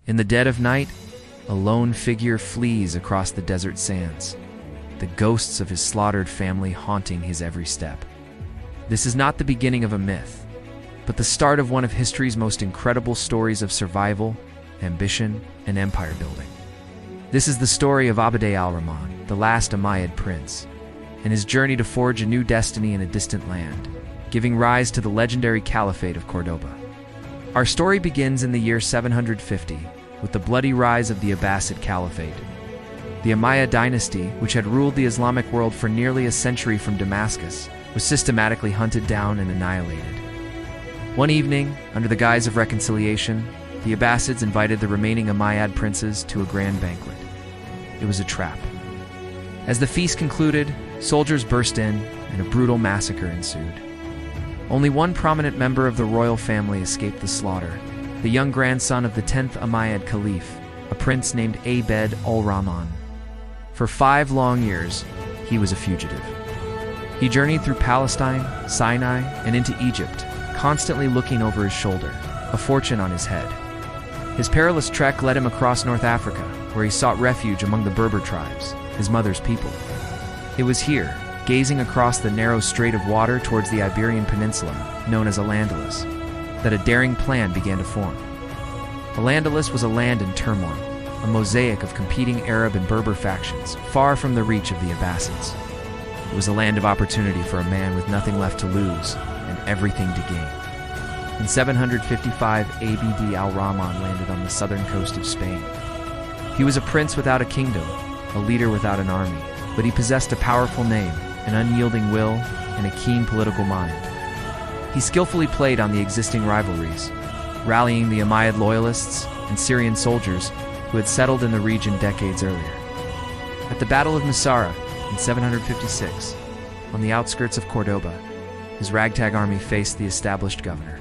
In the dead of night, a lone figure flees across the desert sands, the ghosts of his slaughtered family haunting his every step. This is not the beginning of a myth, but the start of one of history's most incredible stories of survival, ambition, and empire building. This is the story of Abd al-Rahman, the last Umayyad prince, and his journey to forge a new destiny in a distant land, giving rise to the legendary Caliphate of Cordoba. Our story begins in the year 750, with the bloody rise of the Abbasid Caliphate. The Umayyad Dynasty, which had ruled the Islamic world for nearly a century from Damascus, was systematically hunted down and annihilated. One evening, under the guise of reconciliation, the Abbasids invited the remaining Umayyad princes to a grand banquet. It was a trap. As the feast concluded, soldiers burst in, and a brutal massacre ensued. Only one prominent member of the royal family escaped the slaughter, the young grandson of the 10th Umayyad Caliph, a prince named Umayyad al-Rahman. For 5 long years, he was a fugitive. He journeyed through Palestine, Sinai, and into Egypt, constantly looking over his shoulder, a fortune on his head. His perilous trek led him across North Africa, where he sought refuge among the Berber tribes, his mother's people. It was here, gazing across the narrow strait of water towards the Iberian Peninsula, known as Al-Andalus, that a daring plan began to form. Al-Andalus was a land in turmoil, a mosaic of competing Arab and Berber factions, far from the reach of the Abbasids. It was a land of opportunity for a man with nothing left to lose and everything to gain. In 755, Abd al-Rahman landed on the southern coast of Spain. He was a prince without a kingdom, a leader without an army, but he possessed a powerful name, an unyielding will, and a keen political mind. He skillfully played on the existing rivalries, rallying the Umayyad loyalists and Syrian soldiers who had settled in the region decades earlier. At the Battle of Massacre in 756, on the outskirts of Cordoba, his ragtag army faced the established governor.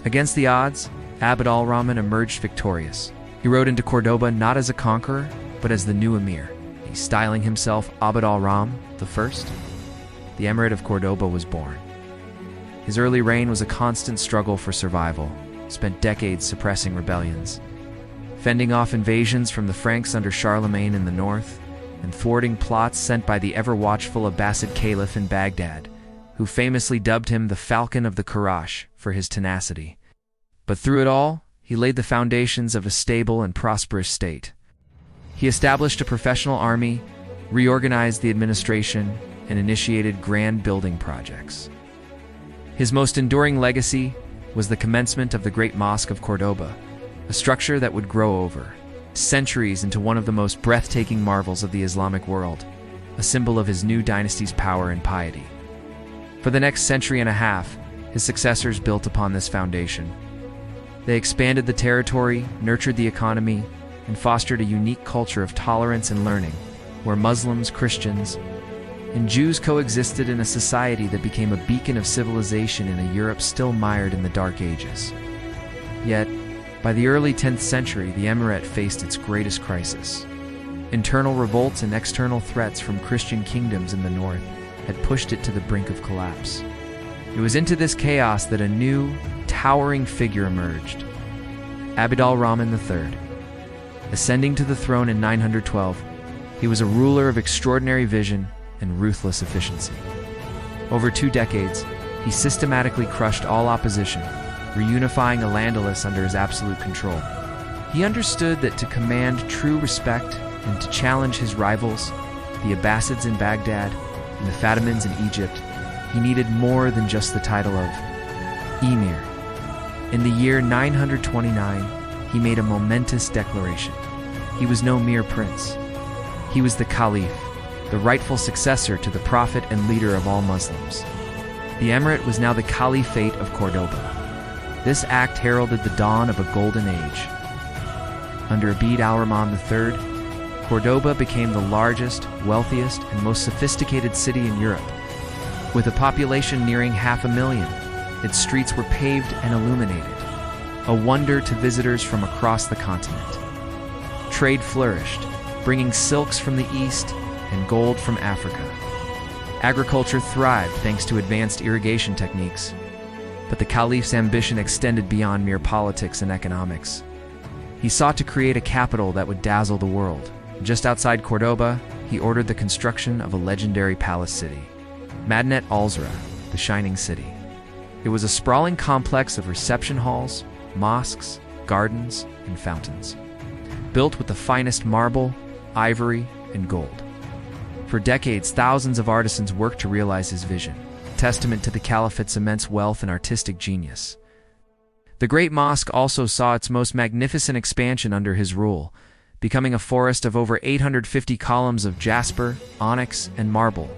Against the odds, Abd al-Rahman emerged victorious. He rode into Cordoba not as a conqueror, but as the new emir, styling himself Abd al-Rahman I. The Emirate of Córdoba was born. His early reign was a constant struggle for survival, spent decades suppressing rebellions, fending off invasions from the Franks under Charlemagne in the north, and thwarting plots sent by the ever-watchful Abbasid Caliph in Baghdad, who famously dubbed him the Falcon of the Quraysh for his tenacity. But through it all, he laid the foundations of a stable and prosperous state. He established a professional army, reorganized the administration, and initiated grand building projects. His most enduring legacy was the commencement of the Great Mosque of Cordoba, a structure that would grow over centuries into one of the most breathtaking marvels of the Islamic world, a symbol of his new dynasty's power and piety. For the next century and a half, his successors built upon this foundation. They expanded the territory, nurtured the economy, and fostered a unique culture of tolerance and learning, where Muslims, Christians, and Jews coexisted in a society that became a beacon of civilization in a Europe still mired in the Dark Ages. Yet, by the early 10th century, the Emirate faced its greatest crisis. Internal revolts and external threats from Christian kingdoms in the north had pushed it to the brink of collapse. It was into this chaos that a new, towering figure emerged, Abd al-Rahman III. Ascending to the throne in 912, he was a ruler of extraordinary vision and ruthless efficiency. Over 2 decades, he systematically crushed all opposition, reunifying Al-Andalus under his absolute control. He understood that to command true respect and to challenge his rivals, the Abbasids in Baghdad and the Fatimids in Egypt, he needed more than just the title of Emir. In the year 929, he made a momentous declaration. He was no mere prince. He was the Caliph, the rightful successor to the prophet and leader of all Muslims. The Emirate was now the Caliphate of Cordoba. This act heralded the dawn of a golden age. Under Abd al-Rahman III, Cordoba became the largest, wealthiest, and most sophisticated city in Europe. With a population nearing 500,000, its streets were paved and illuminated, a wonder to visitors from across the continent. Trade flourished, bringing silks from the east and gold from Africa. Agriculture thrived thanks to advanced irrigation techniques, but the Caliph's ambition extended beyond mere politics and economics. He sought to create a capital that would dazzle the world. Just outside Cordoba, he ordered the construction of a legendary palace city, Madinat al-Zahra, the Shining City. It was a sprawling complex of reception halls, mosques, gardens, and fountains, built with the finest marble, ivory, and gold. For decades, thousands of artisans worked to realize his vision, testament to the Caliphate's immense wealth and artistic genius. The Great Mosque also saw its most magnificent expansion under his rule, becoming a forest of over 850 columns of jasper, onyx, and marble,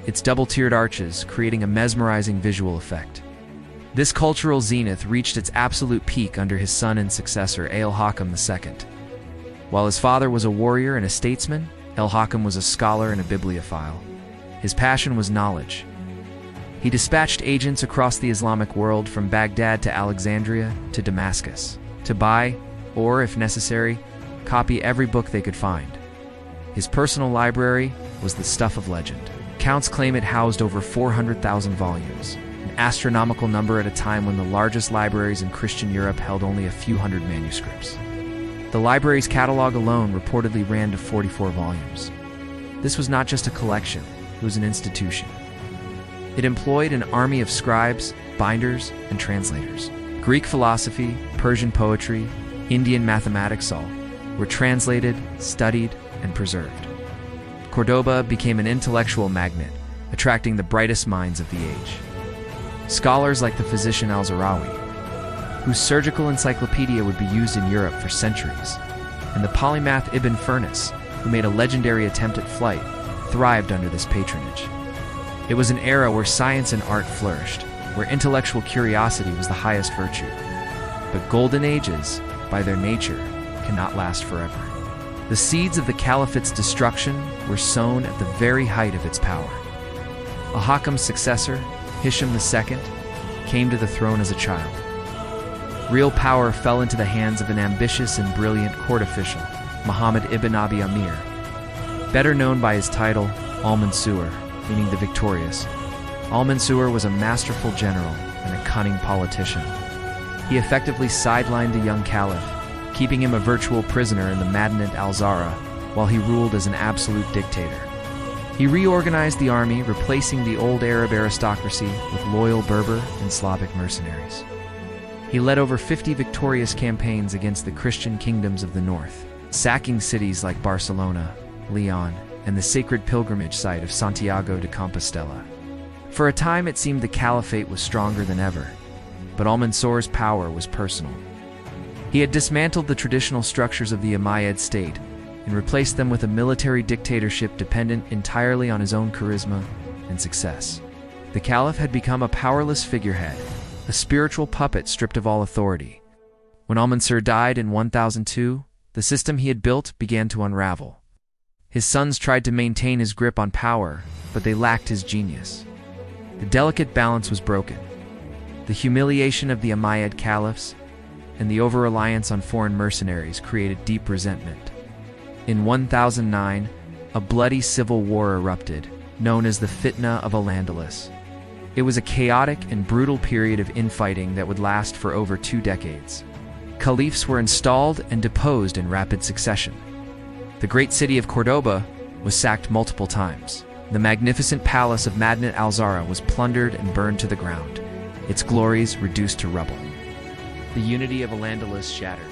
its double-tiered arches creating a mesmerizing visual effect. This cultural zenith reached its absolute peak under his son and successor, Al-Hakam II. While his father was a warrior and a statesman, Al-Hakam was a scholar and a bibliophile. His passion was knowledge. He dispatched agents across the Islamic world from Baghdad to Alexandria to Damascus to buy, or if necessary, copy every book they could find. His personal library was the stuff of legend. Accounts claim it housed over 400,000 volumes, an astronomical number at a time when the largest libraries in Christian Europe held only a few hundred manuscripts. The library's catalog alone reportedly ran to 44 volumes. This was not just a collection, it was an institution. It employed an army of scribes, binders, and translators. Greek philosophy, Persian poetry, Indian mathematics all were translated, studied, and preserved. Cordoba became an intellectual magnet, attracting the brightest minds of the age. Scholars like the physician al-Zahrawi, whose surgical encyclopedia would be used in Europe for centuries, and the polymath Ibn Firnas, who made a legendary attempt at flight, thrived under this patronage. It was an era where science and art flourished, where intellectual curiosity was the highest virtue. But golden ages, by their nature, cannot last forever. The seeds of the Caliphate's destruction were sown at the very height of its power. Al-Hakam's successor, Hisham II, came to the throne as a child. Real power fell into the hands of an ambitious and brilliant court official, Muhammad ibn Abi Amir, better known by his title, Al-Mansur, meaning the victorious. Al-Mansur was a masterful general and a cunning politician. He effectively sidelined the young caliph, keeping him a virtual prisoner in the Madinat al-Zahra while he ruled as an absolute dictator. He reorganized the army, replacing the old Arab aristocracy with loyal Berber and Slavic mercenaries. He led over 50 victorious campaigns against the Christian kingdoms of the north, sacking cities like Barcelona, Leon, and the sacred pilgrimage site of Santiago de Compostela. For a time it seemed the Caliphate was stronger than ever, but Al-Mansur's power was personal. He had dismantled the traditional structures of the Umayyad state and replaced them with a military dictatorship dependent entirely on his own charisma and success. The Caliph had become a powerless figurehead, a spiritual puppet stripped of all authority. When Al-Mansur died in 1002, the system he had built began to unravel. His sons tried to maintain his grip on power, but they lacked his genius. The delicate balance was broken. The humiliation of the Umayyad caliphs and the over-reliance on foreign mercenaries created deep resentment. In 1009, a bloody civil war erupted, known as the Fitna of Al-Andalus. It was a chaotic and brutal period of infighting that would last for over 2 decades. Caliphs were installed and deposed in rapid succession. The great city of Cordoba was sacked multiple times. The magnificent palace of Madinat al-Zahra was plundered and burned to the ground, its glories reduced to rubble. The unity of Al-Andalus shattered.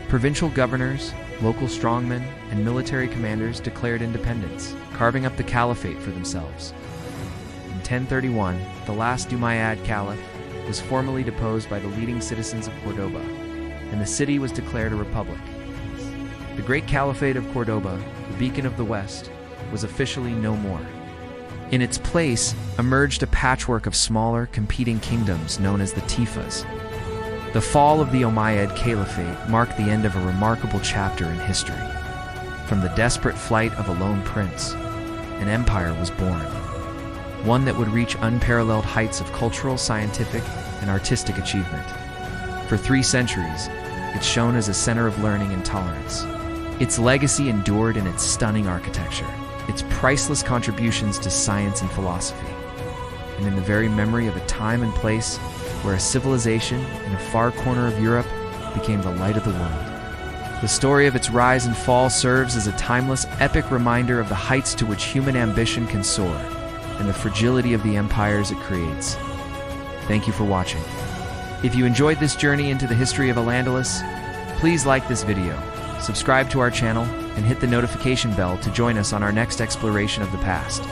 Provincial governors, local strongmen, and military commanders declared independence, carving up the caliphate for themselves. In 1031, the last Umayyad caliph was formally deposed by the leading citizens of Cordoba, and the city was declared a republic. The great Caliphate of Cordoba, the beacon of the West, was officially no more. In its place emerged a patchwork of smaller, competing kingdoms known as the Tifas. The fall of the Umayyad Caliphate marked the end of a remarkable chapter in history. From the desperate flight of a lone prince, an empire was born, one that would reach unparalleled heights of cultural, scientific, and artistic achievement. For 3 centuries, it shone as a center of learning and tolerance. Its legacy endured in its stunning architecture, its priceless contributions to science and philosophy, and in the very memory of a time and place where a civilization in a far corner of Europe became the light of the world. The story of its rise and fall serves as a timeless, epic reminder of the heights to which human ambition can soar and the fragility of the empires it creates. Thank you for watching. If you enjoyed this journey into the history of Al-Andalus, please like this video, subscribe to our channel, and hit the notification bell to join us on our next exploration of the past.